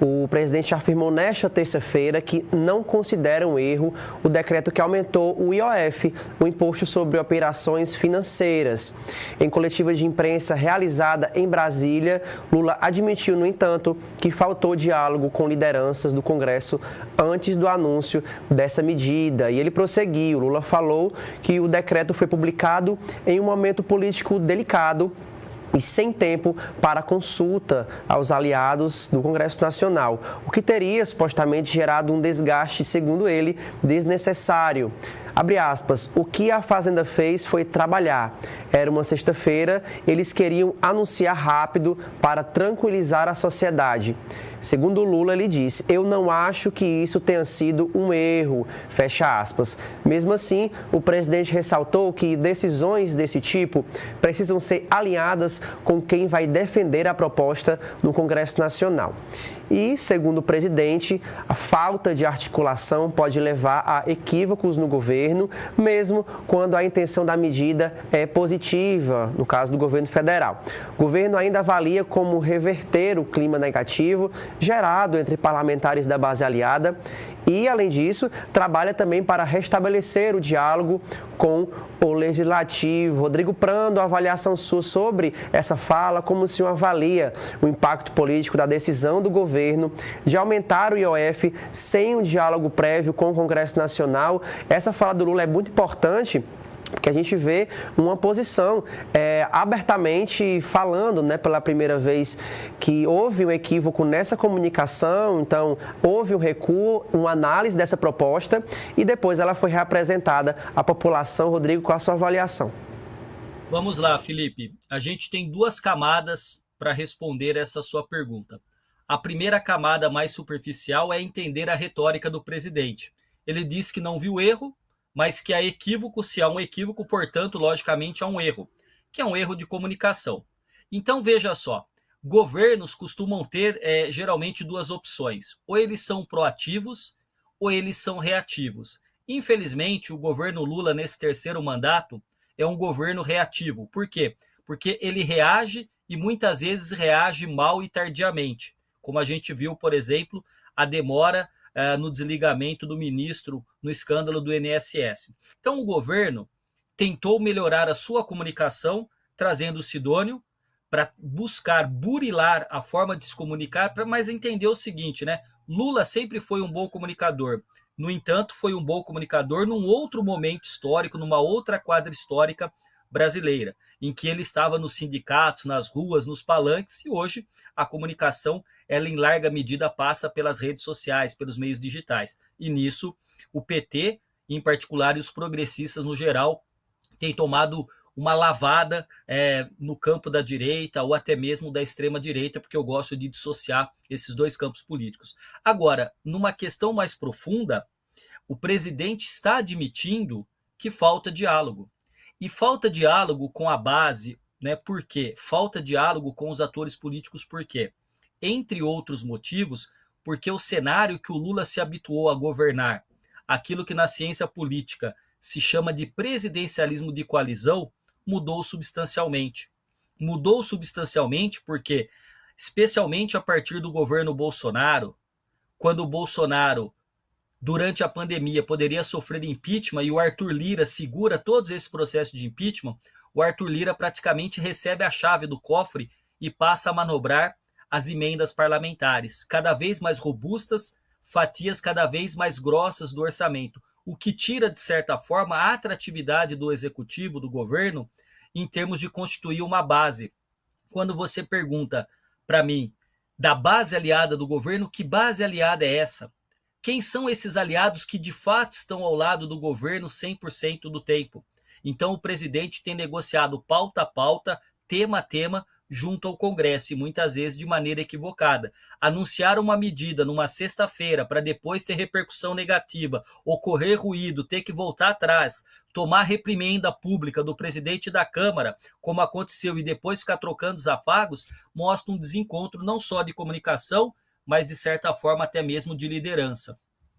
O presidente afirmou nesta terça-feira que não considera um erro o decreto que aumentou o IOF, o Imposto sobre Operações Financeiras. Em coletiva de imprensa realizada em Brasília, Lula admitiu, no entanto, que faltou diálogo com lideranças do Congresso antes do anúncio dessa medida. E ele prosseguiu. Lula falou que o decreto foi publicado em um momento político delicado e sem tempo para consulta aos aliados do Congresso Nacional, o que teria supostamente gerado um desgaste, segundo ele, desnecessário. Abre aspas, o que a Fazenda fez foi trabalhar. Era uma sexta-feira, eles queriam anunciar rápido para tranquilizar a sociedade. Segundo Lula, ele disse, eu não acho que isso tenha sido um erro, fecha aspas. Mesmo assim, o presidente ressaltou que decisões desse tipo precisam ser alinhadas com quem vai defender a proposta no Congresso Nacional. E, segundo o presidente, a falta de articulação pode levar a equívocos no governo, mesmo quando a intenção da medida é positiva, no caso do governo federal. O governo ainda avalia como reverter o clima negativo gerado entre parlamentares da base aliada e, além disso, trabalha também para restabelecer o diálogo com o Legislativo. Rodrigo Prando, a avaliação sua sobre essa fala, como o senhor avalia o impacto político da decisão do governo de aumentar o IOF sem um diálogo prévio com o Congresso Nacional? Essa fala do Lula é muito importante, porque a gente vê uma posição abertamente falando, pela primeira vez, que houve um equívoco nessa comunicação, então houve um recuo, uma análise dessa proposta e depois ela foi reapresentada à população. Rodrigo, qual a sua avaliação? Vamos lá, Felipe. A gente tem duas camadas para responder essa sua pergunta. A primeira camada mais superficial é entender a retórica do presidente. Ele diz que não viu erro, mas que há equívoco, se há um equívoco, portanto, logicamente há um erro, que é um erro de comunicação. Então, veja só, governos costumam ter geralmente duas opções, ou eles são proativos ou eles são reativos. Infelizmente, o governo Lula, nesse terceiro mandato, é um governo reativo. Por quê? Porque ele reage e muitas vezes reage mal e tardiamente, como a gente viu, por exemplo, a demora no desligamento do ministro no escândalo do INSS. Então o governo tentou melhorar a sua comunicação, trazendo o Sidônio para buscar burilar a forma de se comunicar, mas entender o seguinte, Lula sempre foi um bom comunicador. No entanto, foi um bom comunicador num outro momento histórico, numa outra quadra histórica brasileira, em que ele estava nos sindicatos, nas ruas, nos palanques, e hoje a comunicação, ela em larga medida passa pelas redes sociais, pelos meios digitais. E nisso, o PT, em particular, e os progressistas no geral, têm tomado uma lavada no campo da direita ou até mesmo da extrema-direita, porque eu gosto de dissociar esses dois campos políticos. Agora, numa questão mais profunda, o presidente está admitindo que falta diálogo. E falta diálogo com a base, por quê? Falta diálogo com os atores políticos, por quê? Entre outros motivos, porque o cenário que o Lula se habituou a governar, aquilo que na ciência política se chama de presidencialismo de coalizão, mudou substancialmente. Mudou substancialmente porque, especialmente a partir do governo Bolsonaro, quando o Bolsonaro, durante a pandemia, poderia sofrer impeachment e o Arthur Lira segura todos esses processos de impeachment, o Arthur Lira praticamente recebe a chave do cofre e passa a manobrar as emendas parlamentares, cada vez mais robustas, fatias cada vez mais grossas do orçamento, o que tira, de certa forma, a atratividade do executivo, do governo, em termos de constituir uma base. Quando você pergunta para mim, da base aliada do governo, que base aliada é essa? Quem são esses aliados que de fato estão ao lado do governo 100% do tempo? Então o presidente tem negociado pauta a pauta, tema a tema, junto ao Congresso, e muitas vezes de maneira equivocada. Anunciar uma medida numa sexta-feira para depois ter repercussão negativa, ocorrer ruído, ter que voltar atrás, tomar reprimenda pública do presidente da Câmara, como aconteceu, e depois ficar trocando os afagos, mostra um desencontro não só de comunicação, mas de certa forma até mesmo de liderança.